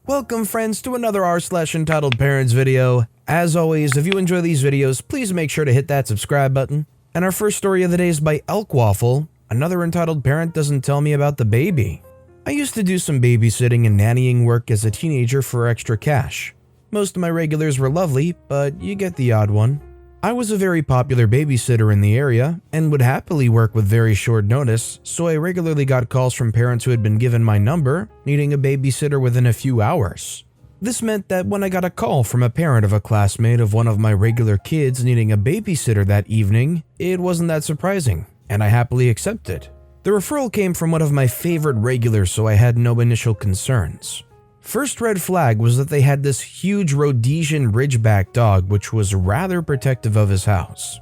Welcome friends to another r/entitled parents video. As always, if you enjoy these videos, please make sure to hit that subscribe button. And our first story of the day is by Elk Waffle. Another entitled parent doesn't tell me about the baby. I used to do some babysitting and nannying work as a teenager for extra cash. Most of my regulars were lovely, but you get the odd one. I was a very popular babysitter in the area and would happily work with very short notice, so I regularly got calls from parents who had been given my number, needing a babysitter within a few hours. This meant that when I got a call from a parent of a classmate of one of my regular kids needing a babysitter that evening, it wasn't that surprising, and I happily accepted. The referral came from one of my favorite regulars, so I had no initial concerns. First red flag was that they had this huge Rhodesian Ridgeback dog which was rather protective of his house.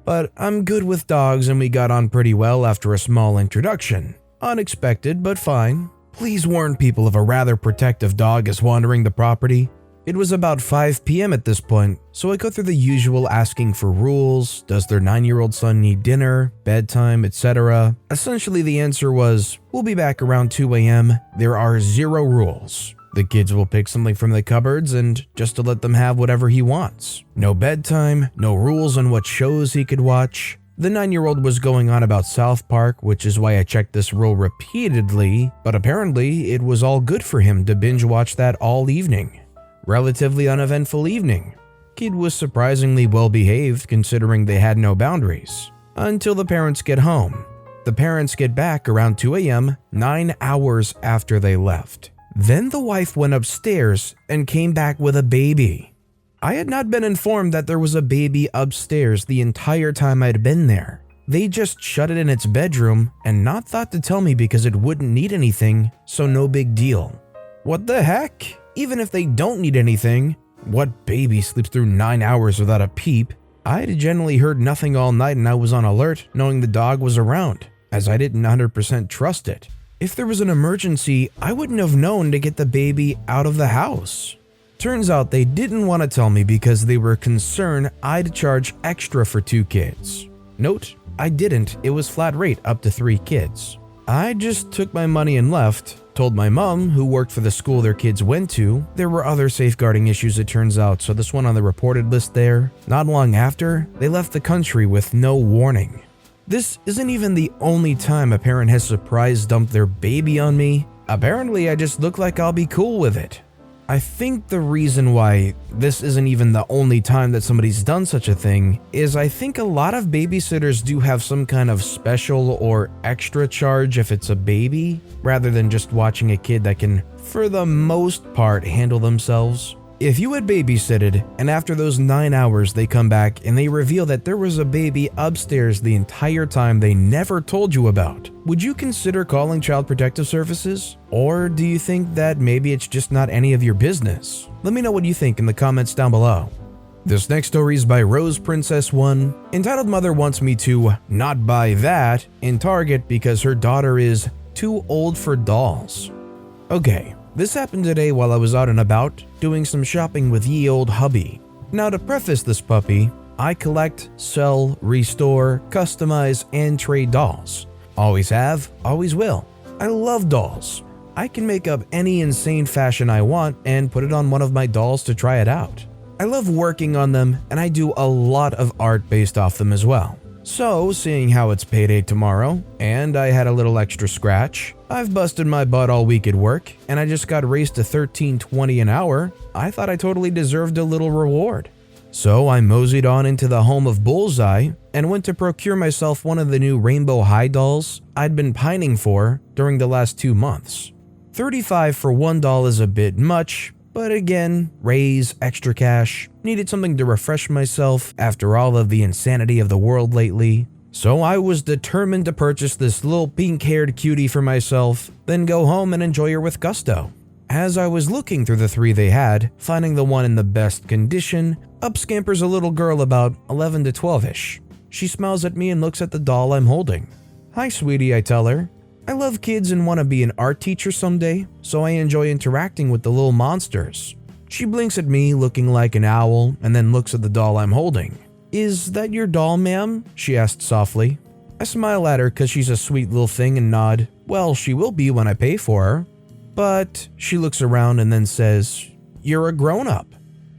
But I'm good with dogs and we got on pretty well after a small introduction. Unexpected, but fine. Please warn people if a rather protective dog is wandering the property. It was about 5 p.m. at this point, so I go through the usual asking for rules. Does their 9-year-old son need dinner, bedtime, etc.? Essentially the answer was, we'll be back around 2 a.m. There are 0 rules. The kids will pick something from the cupboards and just to let them have whatever he wants. No bedtime, no rules on what shows he could watch. The 9-year-old was going on about South Park, which is why I checked this rule repeatedly, but apparently it was all good for him to binge watch that all evening. Relatively uneventful evening. Kid was surprisingly well behaved considering they had no boundaries. Until the parents get home. The parents get back around 2 a.m., 9 hours after they left. Then the wife went upstairs and came back with a baby. I had not been informed that there was a baby upstairs the entire time I'd been there. They just shut it in its bedroom and not thought to tell me because it wouldn't need anything, so no big deal. What the heck? Even if they don't need anything, what baby sleeps through 9 hours without a peep? I'd generally heard nothing all night and I was on alert knowing the dog was around, as I didn't 100% trust it. If there was an emergency, I wouldn't have known to get the baby out of the house. Turns out they didn't want to tell me because they were concerned I'd charge extra for 2 kids. Note, I didn't, it was flat rate up to 3 kids. I just took my money and left, told my mom, who worked for the school their kids went to. There were other safeguarding issues it turns out, so this one on the reported list there. Not long after, they left the country with no warning. This isn't even the only time a parent has surprise dumped their baby on me. Apparently, I just look like I'll be cool with it. I think the reason why this isn't even the only time that somebody's done such a thing is I think a lot of babysitters do have some kind of special or extra charge if it's a baby, rather than just watching a kid that can, for the most part, handle themselves. If you had babysitted and after those 9 hours they come back and they reveal that there was a baby upstairs the entire time they never told you about, would you consider calling Child Protective Services? Or do you think that maybe it's just not any of your business? Let me know what you think in the comments down below. This next story is by Rose Princess 1, entitled Mother Wants Me to Not Buy That in Target because her daughter is too old for dolls. Okay. This happened today while I was out and about, doing some shopping with ye old hubby. Now to preface this puppy, I collect, sell, restore, customize, and trade dolls. Always have, always will. I love dolls. I can make up any insane fashion I want and put it on one of my dolls to try it out. I love working on them and I do a lot of art based off them as well. So, seeing how it's payday tomorrow, and I had a little extra scratch, I've busted my butt all week at work, and I just got raised to $13.20 an hour, I thought I totally deserved a little reward. So I moseyed on into the home of Bullseye, and went to procure myself one of the new Rainbow High dolls I'd been pining for during the last 2 months. $35 for one doll is a bit much, but again, raise, extra cash, needed something to refresh myself after all of the insanity of the world lately. So I was determined to purchase this little pink-haired cutie for myself, then go home and enjoy her with gusto. As I was looking through the 3 they had, finding the one in the best condition, up scampers a little girl about 11 to 12-ish. She smiles at me and looks at the doll I'm holding. "Hi sweetie," I tell her. I love kids and want to be an art teacher someday, so I enjoy interacting with the little monsters. She blinks at me, looking like an owl, and then looks at the doll I'm holding. "Is that your doll, ma'am?" she asked softly. I smile at her because she's a sweet little thing and nod. "Well, she will be when I pay for her." But she looks around and then says, "You're a grown-up."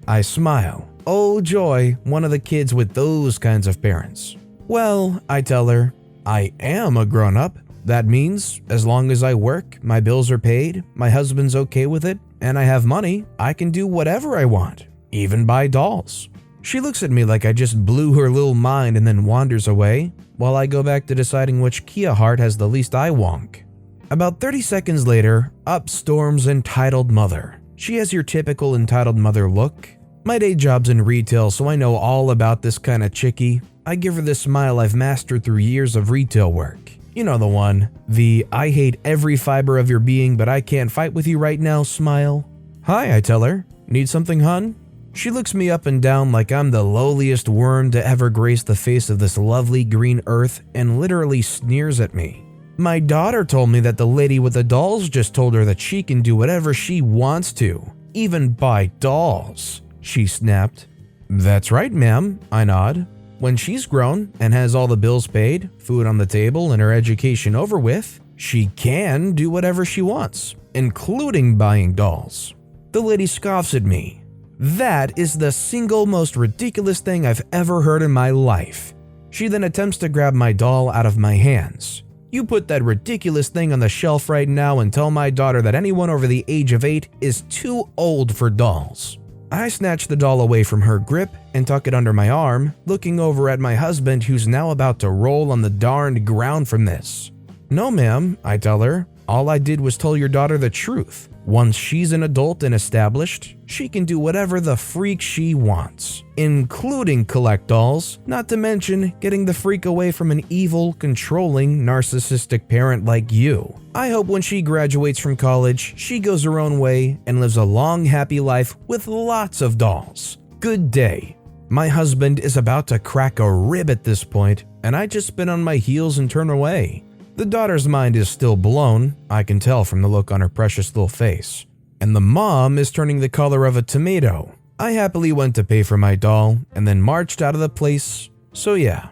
I smile. Oh joy, one of the kids with those kinds of parents. "Well," I tell her, "I am a grown-up. That means as long as I work, my bills are paid, my husband's okay with it, and I have money, I can do whatever I want, even buy dolls." She looks at me like I just blew her little mind and then wanders away, while I go back to deciding which Kia heart has the least eye wonk. About 30 seconds later, up storms entitled mother. She has your typical entitled mother look. My day job's in retail, so I know all about this kind of chickie. I give her this smile I've mastered through years of retail work. You know the one. The "I hate every fiber of your being, but I can't fight with you right now" smile. "Hi," I tell her. "Need something, hun?" She looks me up and down like I'm the lowliest worm to ever grace the face of this lovely green earth and literally sneers at me. "My daughter told me that the lady with the dolls just told her that she can do whatever she wants to, even buy dolls," she snapped. "That's right, ma'am," I nod. "When she's grown and has all the bills paid, food on the table, and her education over with, she can do whatever she wants, including buying dolls." The lady scoffs at me. "That is the single most ridiculous thing I've ever heard in my life." She then attempts to grab my doll out of my hands. "You put that ridiculous thing on the shelf right now and tell my daughter that anyone over the age of 8 is too old for dolls." I snatch the doll away from her grip and tuck it under my arm, looking over at my husband who's now about to roll on the darned ground from this. "No, ma'am," I tell her. "All I did was tell your daughter the truth. Once she's an adult and established, she can do whatever the freak she wants, including collect dolls, not to mention getting the freak away from an evil, controlling, narcissistic parent like you. I hope when she graduates from college, she goes her own way and lives a long, happy life with lots of dolls. Good day." My husband is about to crack a rib at this point, and I just spin on my heels and turn away. The daughter's mind is still blown, I can tell from the look on her precious little face. And the mom is turning the color of a tomato. I happily went to pay for my doll and then marched out of the place, so yeah.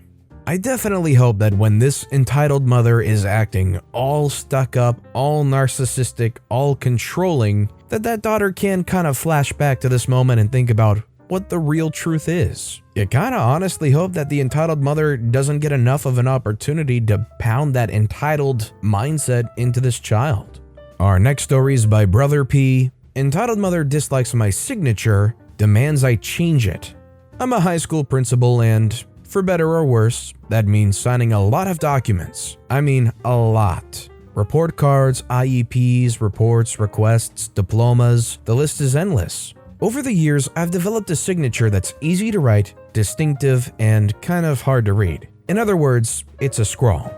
I definitely hope that when this entitled mother is acting all stuck up, all narcissistic, all controlling, that daughter can kind of flash back to this moment and think about what the real truth is. You kind of honestly hope that the entitled mother doesn't get enough of an opportunity to pound that entitled mindset into this child. Our next story is by Brother P. Entitled mother dislikes my signature, demands I change it. I'm a high school principal and, for better or worse, that means signing a lot of documents. I mean, a lot. Report cards, IEPs, reports, requests, diplomas, the list is endless. Over the years, I've developed a signature that's easy to write, distinctive, and kind of hard to read. In other words, it's a scrawl.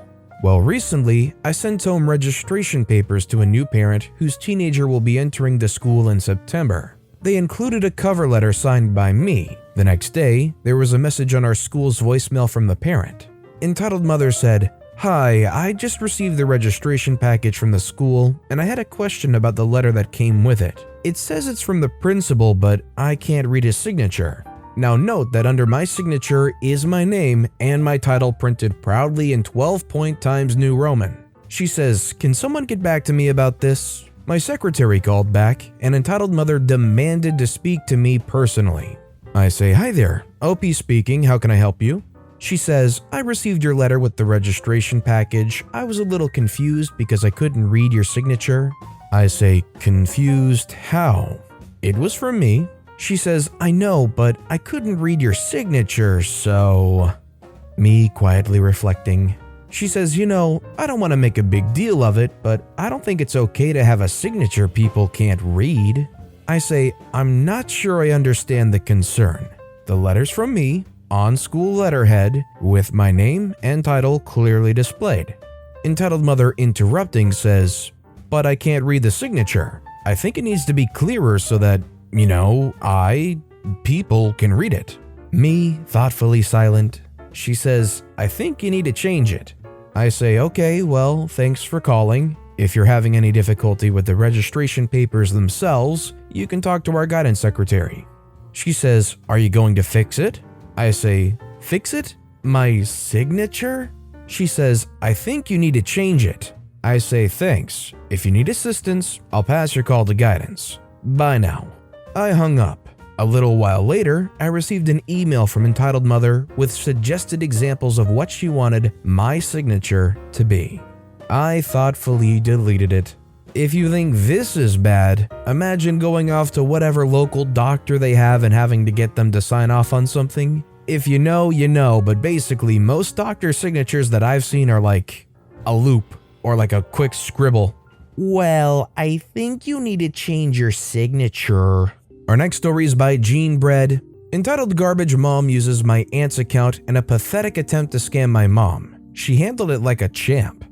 Well, recently, I sent home registration papers to a new parent whose teenager will be entering the school in September. They included a cover letter signed by me. The next day, there was a message on our school's voicemail from the parent. Entitled mother said, "Hi, I just received the registration package from the school, and I had a question about the letter that came with it. It says it's from the principal, but I can't read his signature. Now note that under my signature is my name and my title printed proudly in 12-point Times New Roman." She says, "Can someone get back to me about this?" My secretary called back, and entitled mother demanded to speak to me personally. I say, "Hi there, OP speaking, how can I help you?" She says, "I received your letter with the registration package. I was a little confused because I couldn't read your signature." I say, "Confused how?" "It was from me." She says, "I know, but I couldn't read your signature, so..." Me quietly reflecting. She says, "You know, I don't want to make a big deal of it, but I don't think it's okay to have a signature people can't read." I say, "I'm not sure I understand the concern. The letter's from me, on school letterhead, with my name and title clearly displayed." Entitled mother interrupting says, "But I can't read the signature. I think it needs to be clearer so that, people can read it." Me, thoughtfully silent. She says, "I think you need to change it." I say, "Okay, well, thanks for calling. If you're having any difficulty with the registration papers themselves, you can talk to our guidance secretary." She says, "Are you going to fix it?" I say, "Fix it? My signature?" She says, "I think you need to change it." I say, "Thanks. If you need assistance, I'll pass your call to guidance. Bye now." I hung up. A little while later, I received an email from Entitled Mother with suggested examples of what she wanted my signature to be. I thoughtfully deleted it. If you think this is bad, imagine going off to whatever local doctor they have and having to get them to sign off on something. If you know, you know, but basically most doctor signatures that I've seen are like a loop or like a quick scribble. "Well, I think you need to change your signature." Our next story is by Gene Bread, entitled "Garbage Mom Uses My Aunt's Account in a Pathetic Attempt to Scam My Mom. She Handled It Like a Champ."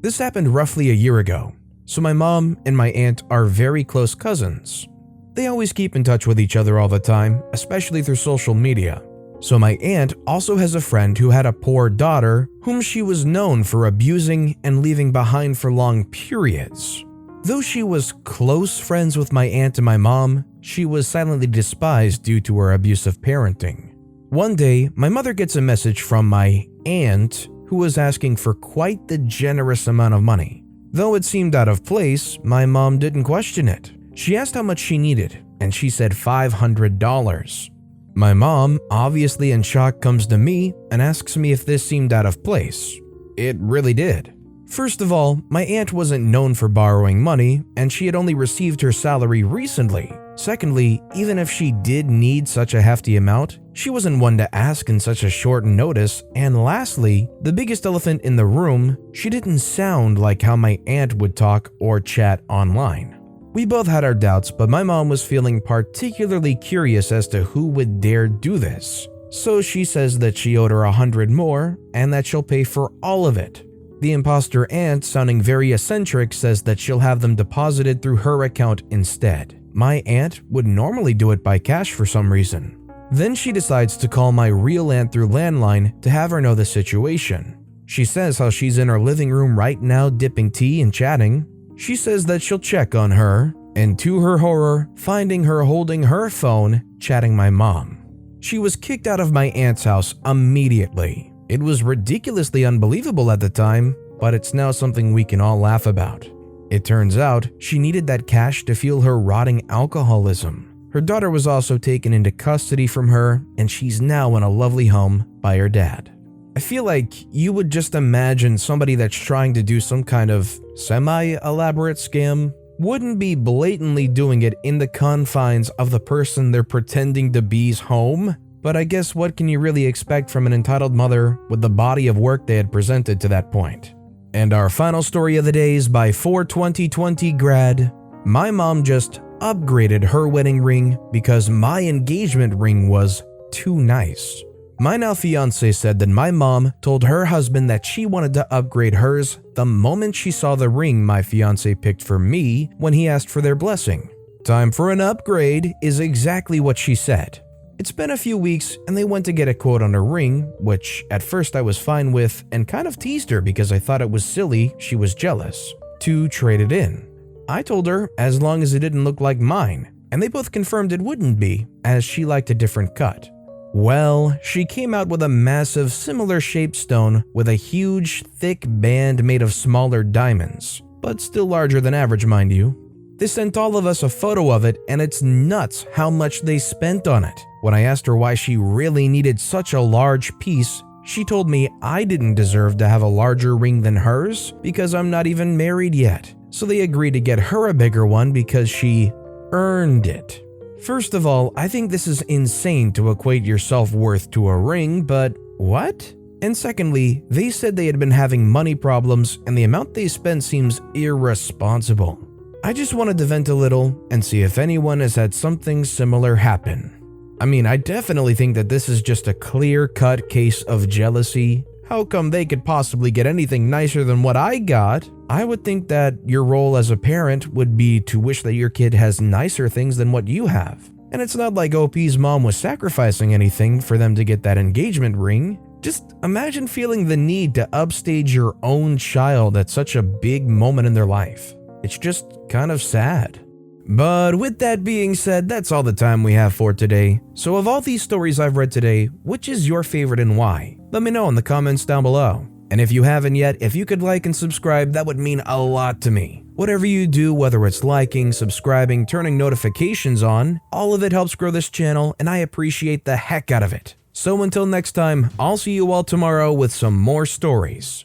This happened roughly a year ago. So my mom and my aunt are very close cousins. They always keep in touch with each other all the time, especially through social media. So my aunt also has a friend who had a poor daughter whom she was known for abusing and leaving behind for long periods. Though she was close friends with my aunt and my mom, she was silently despised due to her abusive parenting. One day, my mother gets a message from my aunt who was asking for quite the generous amount of money. Though it seemed out of place, my mom didn't question it. She asked how much she needed, and she said $500. My mom, obviously in shock, comes to me and asks me if this seemed out of place. It really did. First of all, my aunt wasn't known for borrowing money, and she had only received her salary recently. Secondly, even if she did need such a hefty amount, she wasn't one to ask in such a short notice. And lastly, the biggest elephant in the room, she didn't sound like how my aunt would talk or chat online. We both had our doubts, but my mom was feeling particularly curious as to who would dare do this. So she says that she owed her $100 more and that she'll pay for all of it. The imposter aunt, sounding very eccentric, says that she'll have them deposited through her account instead. My aunt would normally do it by cash for some reason. Then she decides to call my real aunt through landline to have her know the situation. She says how she's in her living room right now dipping tea and chatting. She says that she'll check on her, and to her horror, finding her holding her phone, chatting my mom. She was kicked out of my aunt's house immediately. It was ridiculously unbelievable at the time, but it's now something we can all laugh about. It turns out she needed that cash to fuel her rotting alcoholism. Her daughter was also taken into custody from her, and she's now in a lovely home by her dad. I feel like you would just imagine somebody that's trying to do some kind of semi-elaborate scam wouldn't be blatantly doing it in the confines of the person they're pretending to be's home. But I guess what can you really expect from an entitled mother with the body of work they had presented to that point? And our final story of the day is by 42020 grad. My mom just upgraded her wedding ring because my engagement ring was too nice. My now fiance said that my mom told her husband that she wanted to upgrade hers the moment she saw the ring my fiance picked for me when he asked for their blessing. Time for an upgrade is exactly what she said. It's been a few weeks and they went to get a quote on a ring, which at first I was fine with and kind of teased her because I thought it was silly she was jealous, to trade it in. I told her as long as it didn't look like mine, and they both confirmed it wouldn't be, as she liked a different cut. Well, she came out with a massive similar shaped stone with a huge thick band made of smaller diamonds, but still larger than average, mind you. They sent all of us a photo of it, and it's nuts how much they spent on it. When I asked her why she really needed such a large piece, she told me I didn't deserve to have a larger ring than hers because I'm not even married yet. So they agreed to get her a bigger one because she earned it. First of all, I think this is insane to equate your self-worth to a ring, but what? And secondly, they said they had been having money problems and the amount they spent seems irresponsible. I just wanted to vent a little and see if anyone has had something similar happen. I mean, I definitely think that this is just a clear-cut case of jealousy. How come they could possibly get anything nicer than what I got? I would think that your role as a parent would be to wish that your kid has nicer things than what you have. And it's not like OP's mom was sacrificing anything for them to get that engagement ring. Just imagine feeling the need to upstage your own child at such a big moment in their life. It's just kind of sad. But with that being said, that's all the time we have for today. So of all these stories I've read today, which is your favorite and why? Let me know in the comments down below. And if you haven't yet, if you could like and subscribe, that would mean a lot to me. Whatever you do, whether it's liking, subscribing, turning notifications on, all of it helps grow this channel and I appreciate the heck out of it. So until next time, I'll see you all tomorrow with some more stories.